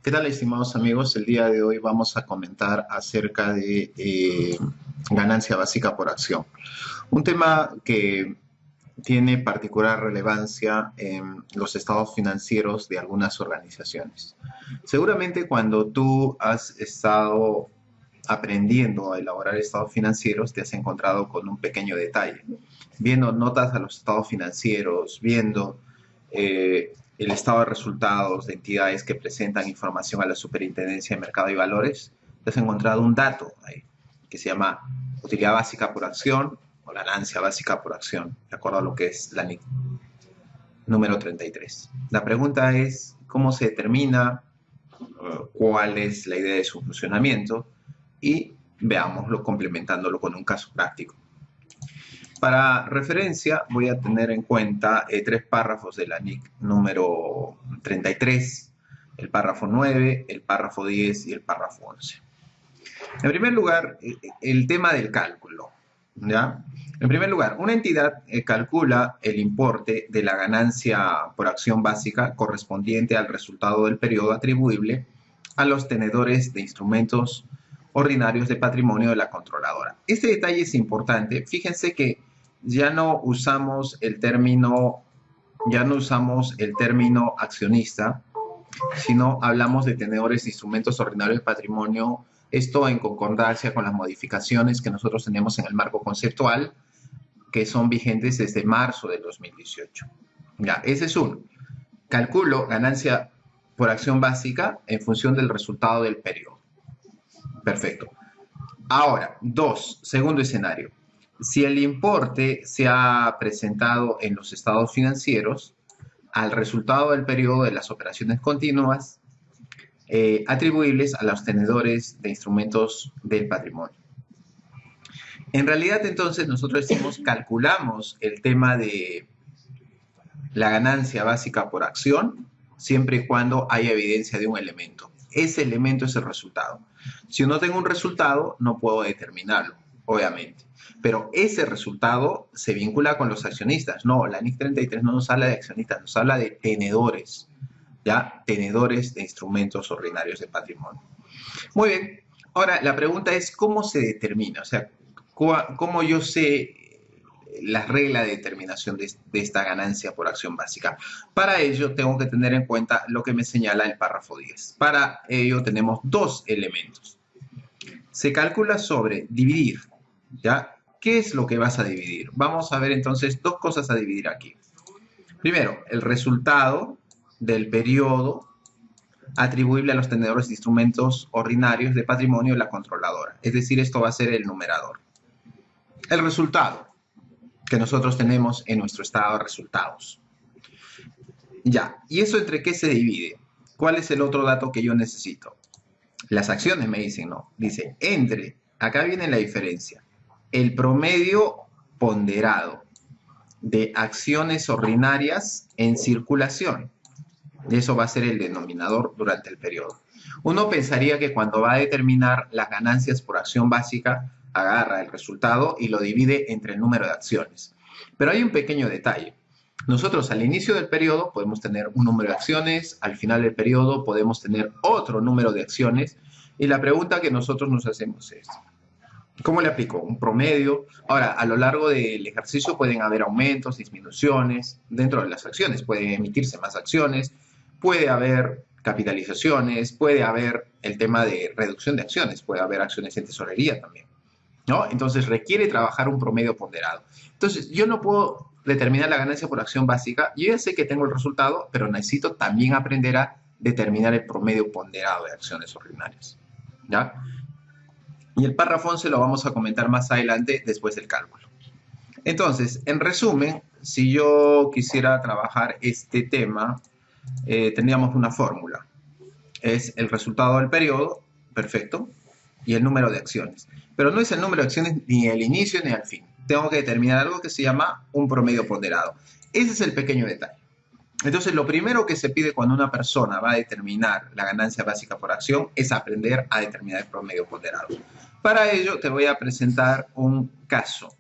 ¿Qué tal, estimados amigos? El día de hoy vamos a comentar acerca de ganancia básica por acción. Un tema que tiene particular relevancia en los estados financieros de algunas organizaciones. Seguramente cuando tú has estado aprendiendo a elaborar estados financieros, te has encontrado con un pequeño detalle. Viendo notas a los estados financieros, viendo el estado de resultados de entidades que presentan información a la Superintendencia de Mercado y Valores, te has encontrado un dato ahí que se llama utilidad básica por acción o ganancia básica por acción, de acuerdo a lo que es la NIC número 33. La pregunta es, ¿cómo se determina? ¿Cuál es la idea de su funcionamiento? Y veámoslo complementándolo con un caso práctico. Para referencia, voy a tener en cuenta tres párrafos de la NIC número 33, el párrafo 9, el párrafo 10 y el párrafo 11. En primer lugar, el tema del cálculo, ¿ya? En primer lugar, una entidad calcula el importe de la ganancia por acción básica correspondiente al resultado del periodo atribuible a los tenedores de instrumentos ordinarios de patrimonio de la controladora. Este detalle es importante. Fíjense que ya no usamos el término accionista, sino hablamos de tenedores de instrumentos ordinarios de patrimonio. Esto en concordancia con las modificaciones que nosotros tenemos en el marco conceptual, que son vigentes desde marzo del 2018. Ya, ese es uno. Calculo ganancia por acción básica en función del resultado del periodo. Perfecto. Ahora, segundo escenario. Si el importe se ha presentado en los estados financieros, al resultado del periodo de las operaciones continuas, atribuibles a los tenedores de instrumentos del patrimonio. En realidad, entonces, nosotros calculamos el tema de la ganancia básica por acción, siempre y cuando haya evidencia de un elemento. Ese elemento es el resultado. Si no tengo un resultado, no puedo determinarlo, obviamente. Pero ese resultado se vincula con los accionistas. No, la NIC 33 no nos habla de accionistas, nos habla de tenedores, ¿ya? Tenedores de instrumentos ordinarios de patrimonio. Muy bien. Ahora, la pregunta es, ¿cómo se determina? O sea, ¿cómo yo sé las reglas de determinación de esta ganancia por acción básica? Para ello, tengo que tener en cuenta lo que me señala el párrafo 10. Para ello, tenemos dos elementos. Se calcula sobre dividir, ¿ya? ¿Qué es lo que vas a dividir? Vamos a ver entonces dos cosas a dividir aquí. Primero, el resultado del periodo atribuible a los tenedores de instrumentos ordinarios de patrimonio de la controladora. Es decir, esto va a ser el numerador. El resultado que nosotros tenemos en nuestro estado de resultados. Ya, ¿y eso entre qué se divide? ¿Cuál es el otro dato que yo necesito? Las acciones me dicen, no. Dice, acá viene la diferencia, el promedio ponderado de acciones ordinarias en circulación. Eso va a ser el denominador durante el periodo. Uno pensaría que cuando va a determinar las ganancias por acción básica, agarra el resultado y lo divide entre el número de acciones. Pero hay un pequeño detalle. Nosotros al inicio del periodo podemos tener un número de acciones, al final del periodo podemos tener otro número de acciones, y la pregunta que nosotros nos hacemos es, ¿cómo le aplico? ¿Un promedio? Ahora, a lo largo del ejercicio pueden haber aumentos, disminuciones dentro de las acciones, pueden emitirse más acciones, puede haber capitalizaciones, puede haber el tema de reducción de acciones, puede haber acciones en tesorería también, ¿no? Entonces requiere trabajar un promedio ponderado. Entonces yo no puedo determinar la ganancia por acción básica. Yo ya sé que tengo el resultado, pero necesito también aprender a determinar el promedio ponderado de acciones ordinarias, ¿ya? Y el párrafo 11 lo vamos a comentar más adelante después del cálculo. Entonces, en resumen, si yo quisiera trabajar este tema, tendríamos una fórmula. Es el resultado del periodo, perfecto, y el número de acciones. Pero no es el número de acciones ni al inicio ni al fin. Tengo que determinar algo que se llama un promedio ponderado. Ese es el pequeño detalle. Entonces, lo primero que se pide cuando una persona va a determinar la ganancia básica por acción es aprender a determinar el promedio ponderado. Para ello, te voy a presentar un caso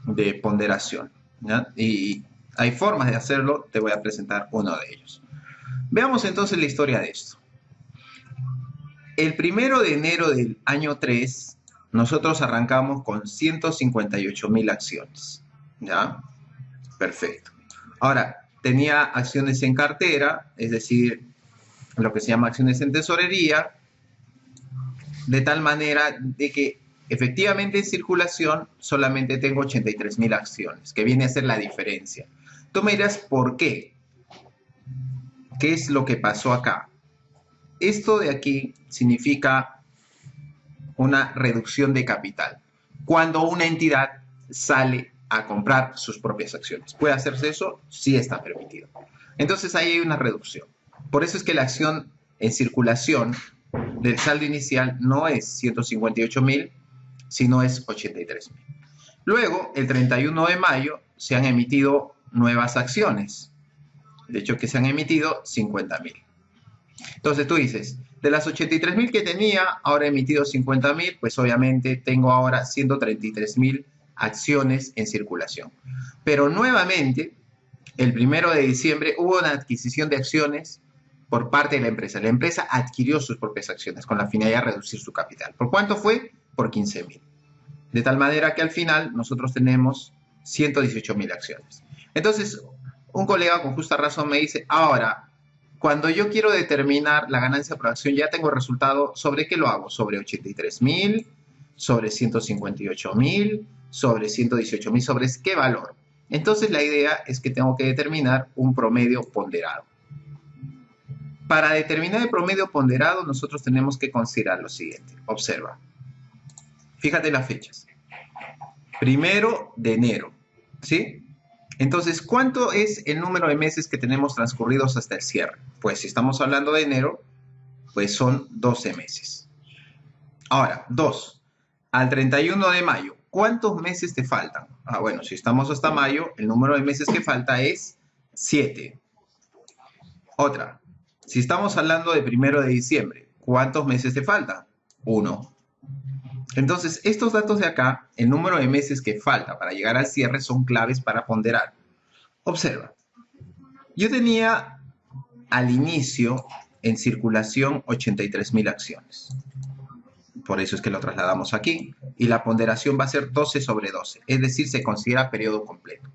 de ponderación, ¿ya? Y hay formas de hacerlo, te voy a presentar uno de ellos. Veamos entonces la historia de esto. El 1 de enero del año 3, nosotros arrancamos con 158.000 acciones. ¿Ya? Perfecto. Ahora, tenía acciones en cartera, es decir, lo que se llama acciones en tesorería, de tal manera de que efectivamente en circulación solamente tengo 83.000 acciones, que viene a ser la diferencia. Tú me dirás, ¿por qué? ¿Qué es lo que pasó acá? Esto de aquí significa una reducción de capital. Cuando una entidad sale a comprar sus propias acciones. ¿Puede hacerse eso? Sí está permitido. Entonces ahí hay una reducción. Por eso es que la acción en circulación del saldo inicial no es 158.000, sino es 83.000. Luego, el 31 de mayo, se han emitido nuevas acciones. De hecho, que se han emitido 50.000. Entonces tú dices, de las 83.000 que tenía, ahora he emitido 50.000, pues obviamente tengo ahora 133.000 acciones en circulación. Pero nuevamente, el 1 de diciembre hubo una adquisición de acciones por parte de la empresa. La empresa adquirió sus propias acciones con la finalidad de reducir su capital. ¿Por cuánto fue? Por 15.000. De tal manera que al final nosotros tenemos 118.000 acciones. Entonces, un colega con justa razón me dice, ahora, cuando yo quiero determinar la ganancia por acción, ya tengo el resultado. ¿Sobre qué lo hago? Sobre 83.000, sobre 158.000, sobre 118.000, ¿sobre qué valor? Entonces la idea es que tengo que determinar un promedio ponderado. Para determinar el promedio ponderado, nosotros tenemos que considerar lo siguiente. Observa. Fíjate las fechas. 1 de enero, ¿sí? Entonces, ¿cuánto es el número de meses que tenemos transcurridos hasta el cierre? Pues si estamos hablando de enero, pues son 12 meses. Ahora, 2. Al 31 de mayo, ¿cuántos meses te faltan? Bueno, si estamos hasta mayo, el número de meses que falta es 7. Otra, si estamos hablando de 1 de diciembre, ¿cuántos meses te faltan? 1. Entonces, estos datos de acá, el número de meses que falta para llegar al cierre, son claves para ponderar. Observa, yo tenía al inicio en circulación 83.000 acciones. Por eso es que lo trasladamos aquí. Y la ponderación va a ser 12/12, es decir, se considera periodo completo.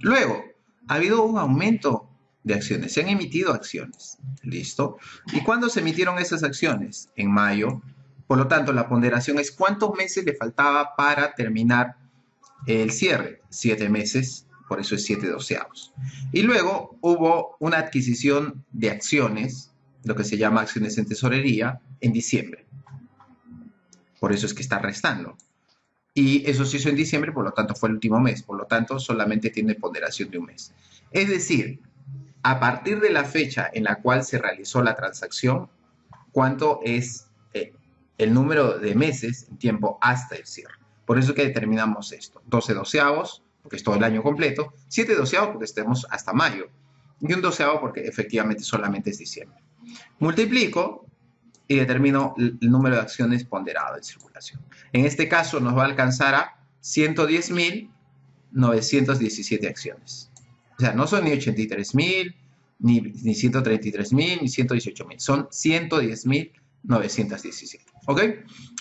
Luego, ha habido un aumento de acciones, se han emitido acciones. ¿Listo? ¿Y cuándo se emitieron esas acciones? En mayo. Por lo tanto, la ponderación es cuántos meses le faltaba para terminar el cierre. 7 meses, por eso es 7/12. Y luego hubo una adquisición de acciones, lo que se llama acciones en tesorería, en diciembre. Por eso es que está restando. Y eso se hizo en diciembre, por lo tanto fue el último mes. Por lo tanto, solamente tiene ponderación de un mes. Es decir, a partir de la fecha en la cual se realizó la transacción, ¿cuánto es el número de meses en tiempo hasta el cierre? Por eso es que determinamos esto. 12/12, porque es todo el año completo. 7/12 porque estemos hasta mayo. Y un 12 porque efectivamente solamente es diciembre. Multiplico y determino el número de acciones ponderado en circulación. En este caso nos va a alcanzar a 110.917 acciones. O sea, no son ni 83.000, ni 133.000, ni 118.000. Son 110.917. ¿Ok?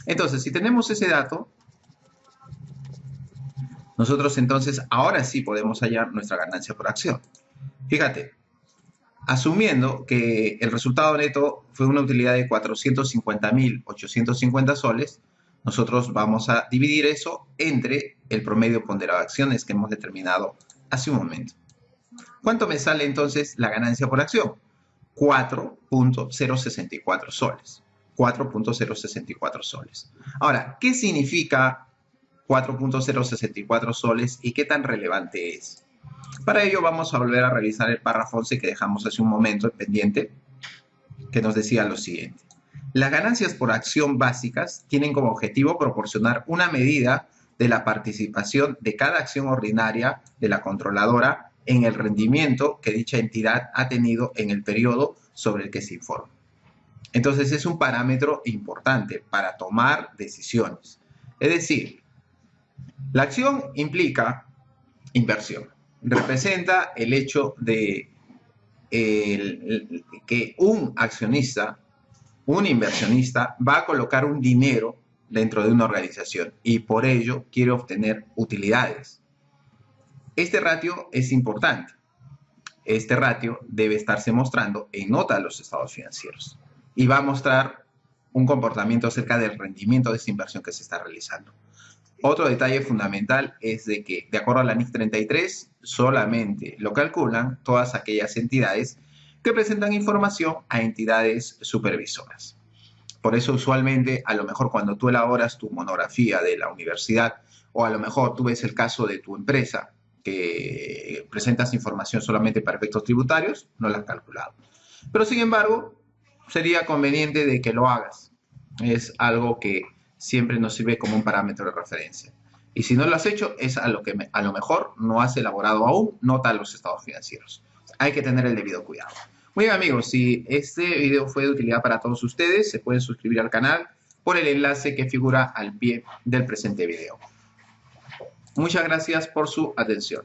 Entonces, si tenemos ese dato, nosotros entonces ahora sí podemos hallar nuestra ganancia por acción. Fíjate, asumiendo que el resultado neto fue una utilidad de 450.850 soles, nosotros vamos a dividir eso entre el promedio ponderado de acciones que hemos determinado hace un momento. ¿Cuánto me sale entonces la ganancia por acción? 4.064 soles. 4.064 soles. Ahora, ¿qué significa 4.064 soles y qué tan relevante es? Para ello vamos a volver a revisar el párrafo 11 que dejamos hace un momento pendiente, que nos decía lo siguiente. Las ganancias por acción básicas tienen como objetivo proporcionar una medida de la participación de cada acción ordinaria de la controladora en el rendimiento que dicha entidad ha tenido en el periodo sobre el que se informa. Entonces es un parámetro importante para tomar decisiones. Es decir, la acción implica inversión. Representa el hecho de que un accionista un inversionista va a colocar un dinero dentro de una organización y por ello quiere obtener utilidades. Este ratio es importante. Este ratio debe estarse mostrando en nota de los estados financieros y va a mostrar un comportamiento acerca del rendimiento de esta inversión que se está realizando. Otro detalle fundamental es de que, de acuerdo a la NIC 33, solamente lo calculan todas aquellas entidades que presentan información a entidades supervisoras. Por eso, usualmente, a lo mejor cuando tú elaboras tu monografía de la universidad, o a lo mejor tú ves el caso de tu empresa, que presentas información solamente para efectos tributarios, no la has calculado. Pero, sin embargo, sería conveniente de que lo hagas. Es algo que siempre nos sirve como un parámetro de referencia. Y si no lo has hecho, es a lo mejor no has elaborado aún nota a los estados financieros. Hay que tener el debido cuidado. Muy bien, amigos, si este video fue de utilidad para todos ustedes, se pueden suscribir al canal por el enlace que figura al pie del presente video. Muchas gracias por su atención.